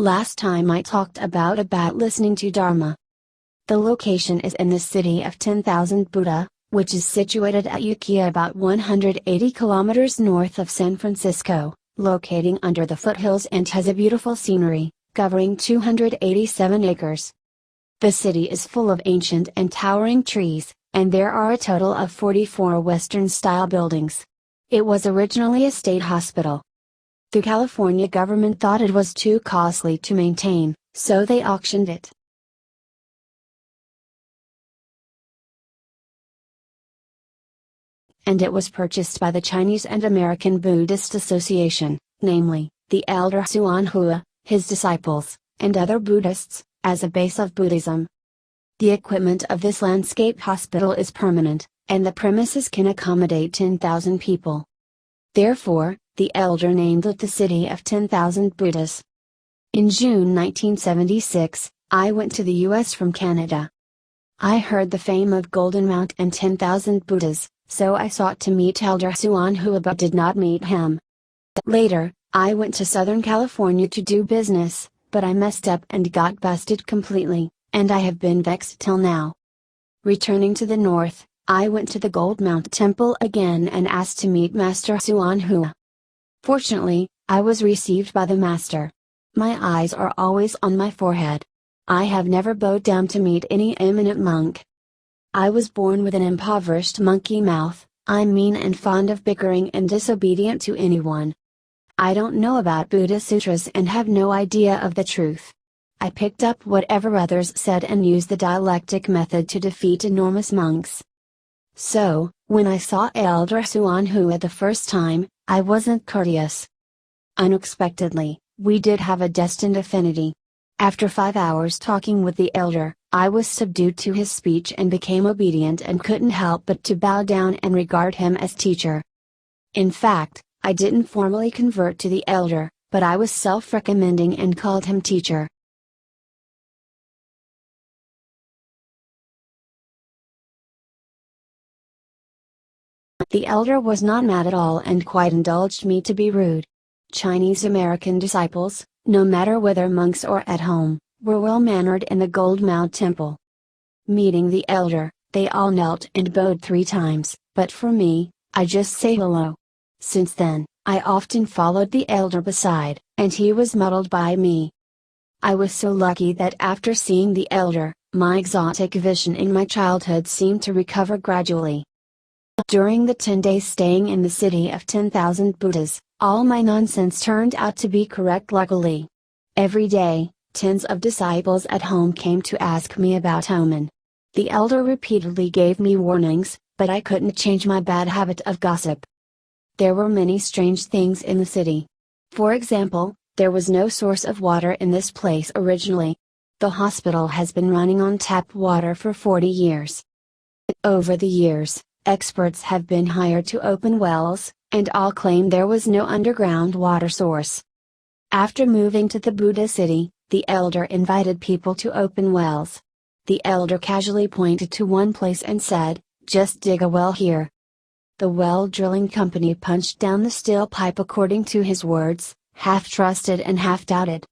Last time I talked about listening to Dharma. The location is in the city of 10,000 Buddha, which is situated at Ukiah about 180 kilometers north of San Francisco, locating under the foothills and has a beautiful scenery, covering 287 acres. The city is full of ancient and towering trees, and there are a total of 44 Western-style buildings. It was originally a state hospital. The California government thought it was too costly to maintain, so they auctioned it. And it was purchased by the Chinese and American Buddhist Association, namely, the elder Xuan Hua, his disciples, and other Buddhists, as a base of Buddhism. The equipment of this landscape hospital is permanent, and the premises can accommodate 10,000 people. Therefore, the elder named it the City of 10,000 Buddhas. In June 1976, I went to the US from Canada. I heard the fame of Golden Mount and 10,000 Buddhas, so I sought to meet Elder Xuan Hua but did not meet him. Later, I went to Southern California to do business, but I messed up and got busted completely, and I have been vexed till now. Returning to the north, I went to the Gold Mount Temple again and asked to meet Master Xuan Hua. Fortunately, I was received by the Master. My eyes are always on my forehead. I have never bowed down to meet any eminent monk. I was born with an impoverished monkey mouth. I'm mean and fond of bickering and disobedient to anyone. I don't know about Buddha sutras and have no idea of the truth. I picked up whatever others said and used the dialectic method to defeat enormous monks. So, when I saw Elder Xuan Hua the first time, I wasn't courteous. Unexpectedly, we did have a destined affinity. After 5 hours talking with the elder, I was subdued to his speech and became obedient and couldn't help but to bow down and regard him as teacher. In fact, I didn't formally convert to the elder, but I was self-recommending and called him teacher. The elder was not mad at all and quite indulged me to be rude. Chinese American disciples, no matter whether monks or at home, were well-mannered in the Gold Mount Temple. Meeting the elder, they all knelt and bowed 3 times, but for me, I just say hello. Since then, I often followed the elder beside, and he was muddled by me. I was so lucky that after seeing the elder, my exotic vision in my childhood seemed to recover gradually. During the 10 days staying in the City of 10,000 Buddhas, all my nonsense turned out to be correct luckily. Every day, tens of disciples at home came to ask me about Omen. The elder repeatedly gave me warnings, but I couldn't change my bad habit of gossip. There were many strange things in the city. For example, there was no source of water in this place originally. The hospital has been running on tap water for 40 years. Over the years, experts have been hired to open wells, and all claim there was no underground water source. After moving to the Buddha city, the elder invited people to open wells. The elder casually pointed to one place and said, "Just dig a well here." The well drilling company punched down the steel pipe according to his words, half trusted and half doubted.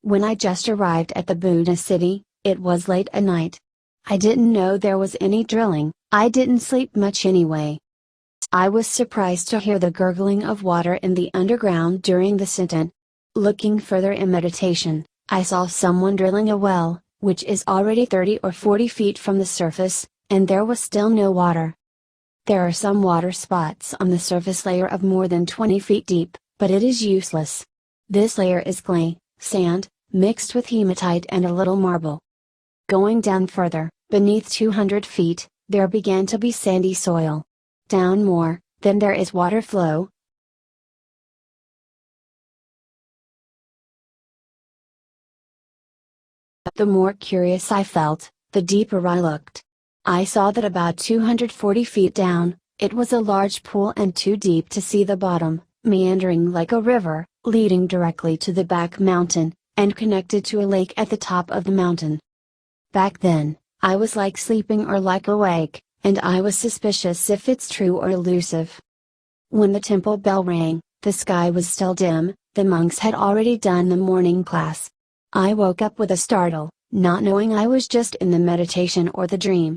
When I just arrived at the Buddha city, it was late at night. I didn't know there was any drilling. I didn't sleep much anyway. I was surprised to hear the gurgling of water in the underground during the sit-in. Looking further in meditation, I saw someone drilling a well, which is already 30 or 40 feet from the surface, and there was still no water. There are some water spots on the surface layer of more than 20 feet deep, but it is useless. This layer is clay, sand, mixed with hematite and a little marble. Going down further, beneath 200 feet, there began to be sandy soil. Down more, then there is water flow. The more curious I felt, the deeper I looked. I saw that about 240 feet down, it was a large pool and too deep to see the bottom, meandering like a river, leading directly to the back mountain, and connected to a lake at the top of the mountain. Back then, I was like sleeping or like awake, and I was suspicious if it's true or elusive. When the temple bell rang, the sky was still dim, the monks had already done the morning class. I woke up with a startle, not knowing I was just in the meditation or the dream.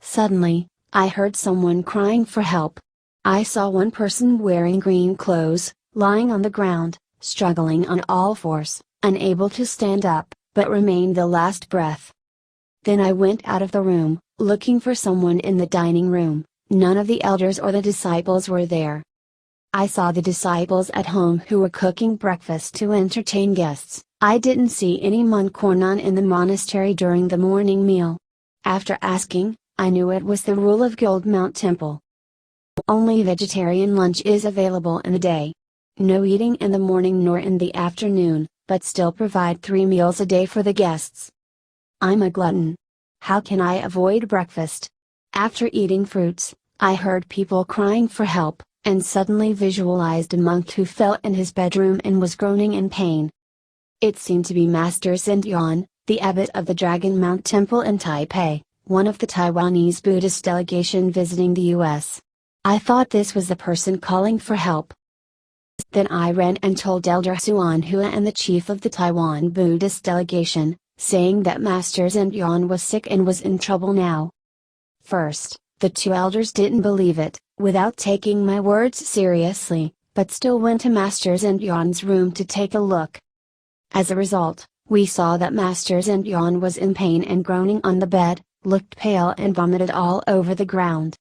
Suddenly, I heard someone crying for help. I saw one person wearing green clothes, lying on the ground, struggling on all fours, unable to stand up, but remained the last breath. Then I went out of the room, looking for someone in the dining room. None of the elders or the disciples were there. I saw the disciples at home who were cooking breakfast to entertain guests. I didn't see any monk or nun in the monastery during the morning meal. After asking, I knew it was the rule of Gold Mount Temple. Only vegetarian lunch is available in the day. No eating in the morning nor in the afternoon, but still provide 3 meals a day for the guests. I'm a glutton. How can I avoid breakfast? After eating fruits, I heard people crying for help, and suddenly visualized a monk who fell in his bedroom and was groaning in pain. It seemed to be Master Xindian, the abbot of the Dragon Mount Temple in Taipei, one of the Taiwanese Buddhist delegation visiting the U.S. I thought this was the person calling for help. Then I ran and told Elder Xuan Hua and the chief of the Taiwan Buddhist delegation, saying that Master Xindian was sick and was in trouble now. First, the 2 elders didn't believe it, without taking my words seriously, but still went to Master Xindian's room to take a look. As a result, we saw that Master Xindian was in pain and groaning on the bed, looked pale and vomited all over the ground.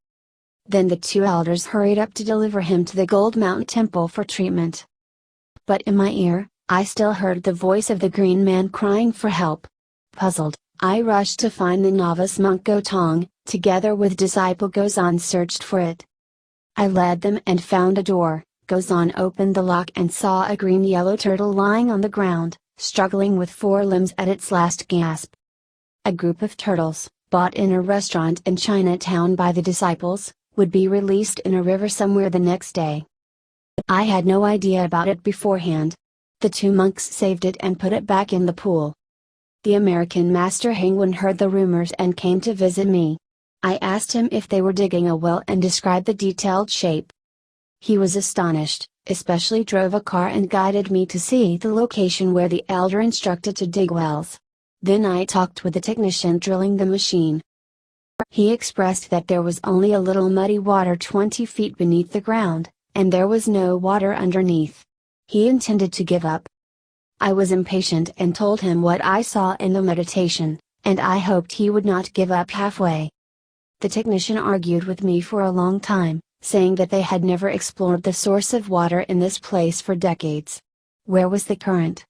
Then the 2 elders hurried up to deliver him to the Gold Mountain Temple for treatment. But in my ear, I still heard the voice of the green man crying for help. Puzzled, I rushed to find the novice monk Gotong. Together with disciple Gozan searched for it. I led them and found a door. Gozan opened the lock and saw a green-yellow turtle lying on the ground, struggling with 4 limbs at its last gasp. A group of turtles, bought in a restaurant in Chinatown by the disciples, would be released in a river somewhere the next day. I had no idea about it beforehand. The 2 monks saved it and put it back in the pool. The American Master Hangwan heard the rumors and came to visit me. I asked him if they were digging a well and described the detailed shape. He was astonished, especially drove a car and guided me to see the location where the elder instructed to dig wells. Then I talked with the technician drilling the machine. He expressed that there was only a little muddy water 20 feet beneath the ground, and there was no water underneath. He intended to give up. I was impatient and told him what I saw in the meditation, and I hoped he would not give up halfway. The technician argued with me for a long time, saying that they had never explored the source of water in this place for decades. Where was the current?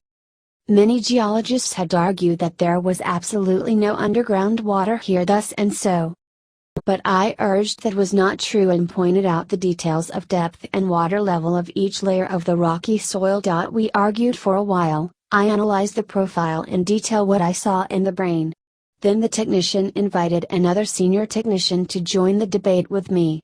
Many geologists had argued that there was absolutely no underground water here thus and so. But I urged that was not true and pointed out the details of depth and water level of each layer of the rocky soil. We argued for a while. I analyzed the profile in detail what I saw in the brain. Then the technician invited another senior technician to join the debate with me.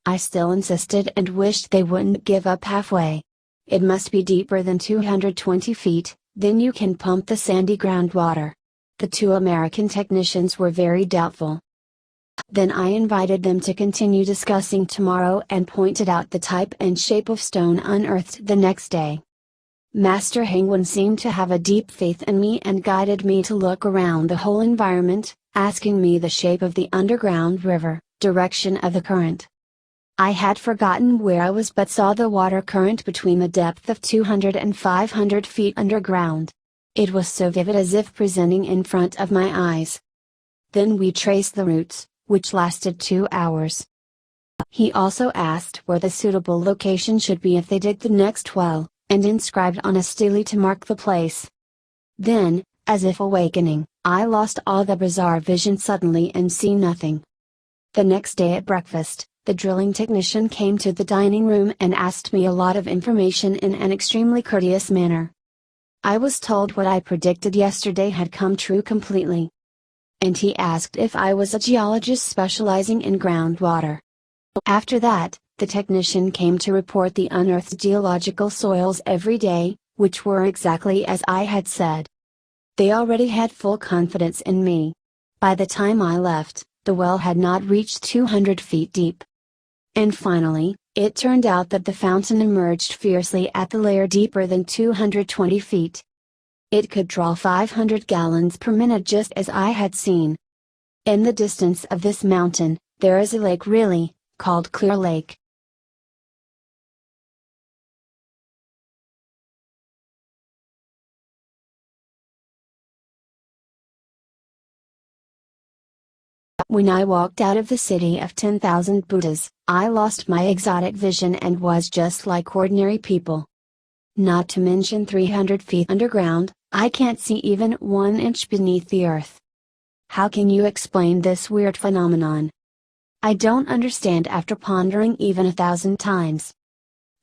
I still insisted and wished they wouldn't give up halfway. It must be deeper than 220 feet, then you can pump the sandy groundwater. The 2 American technicians were very doubtful. Then I invited them to continue discussing tomorrow and pointed out the type and shape of stone unearthed the next day. Master Hangwan seemed to have a deep faith in me and guided me to look around the whole environment, asking me the shape of the underground river, direction of the current. I had forgotten where I was but saw the water current between the depth of 200 and 500 feet underground. It was so vivid as if presenting in front of my eyes. Then we traced the routes, which lasted 2 hours. He also asked where the suitable location should be if they dig the next well, and inscribed on a stele to mark the place. Then, as if awakening, I lost all the bizarre vision suddenly and see nothing. The next day at breakfast, the drilling technician came to the dining room and asked me a lot of information in an extremely courteous manner. I was told what I predicted yesterday had come true completely. And he asked if I was a geologist specializing in groundwater. After that, the technician came to report the unearthed geological soils every day, which were exactly as I had said. They already had full confidence in me. By the time I left, the well had not reached 200 feet deep. And finally, it turned out that the fountain emerged fiercely at the layer deeper than 220 feet. It could draw 500 gallons per minute just as I had seen. In the distance of this mountain, there is a lake really, called Clear Lake. When I walked out of the city of 10,000 Buddhas, I lost my exotic vision and was just like ordinary people. Not to mention 300 feet underground, I can't see even 1 inch beneath the earth. How can you explain this weird phenomenon? I don't understand after pondering even 1,000 times.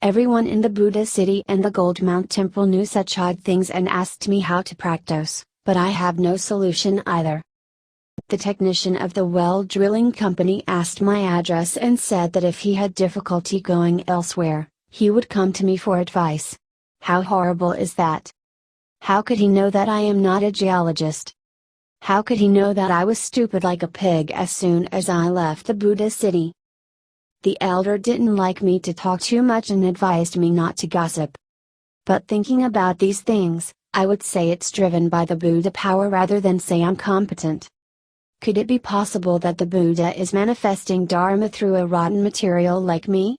Everyone in the Buddha city and the Gold Mount Temple knew such odd things and asked me how to practice, but I have no solution either. The technician of the well drilling company asked my address and said that if he had difficulty going elsewhere, he would come to me for advice. How horrible is that? How could he know that I am not a geologist? How could he know that I was stupid like a pig as soon as I left the Buddha city? The elder didn't like me to talk too much and advised me not to gossip. But thinking about these things, I would say it's driven by the Buddha power rather than say I'm competent. Could it be possible that the Buddha is manifesting Dharma through a rotten material like me?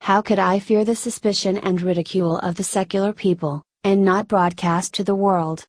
How could I fear the suspicion and ridicule of the secular people, and not broadcast to the world?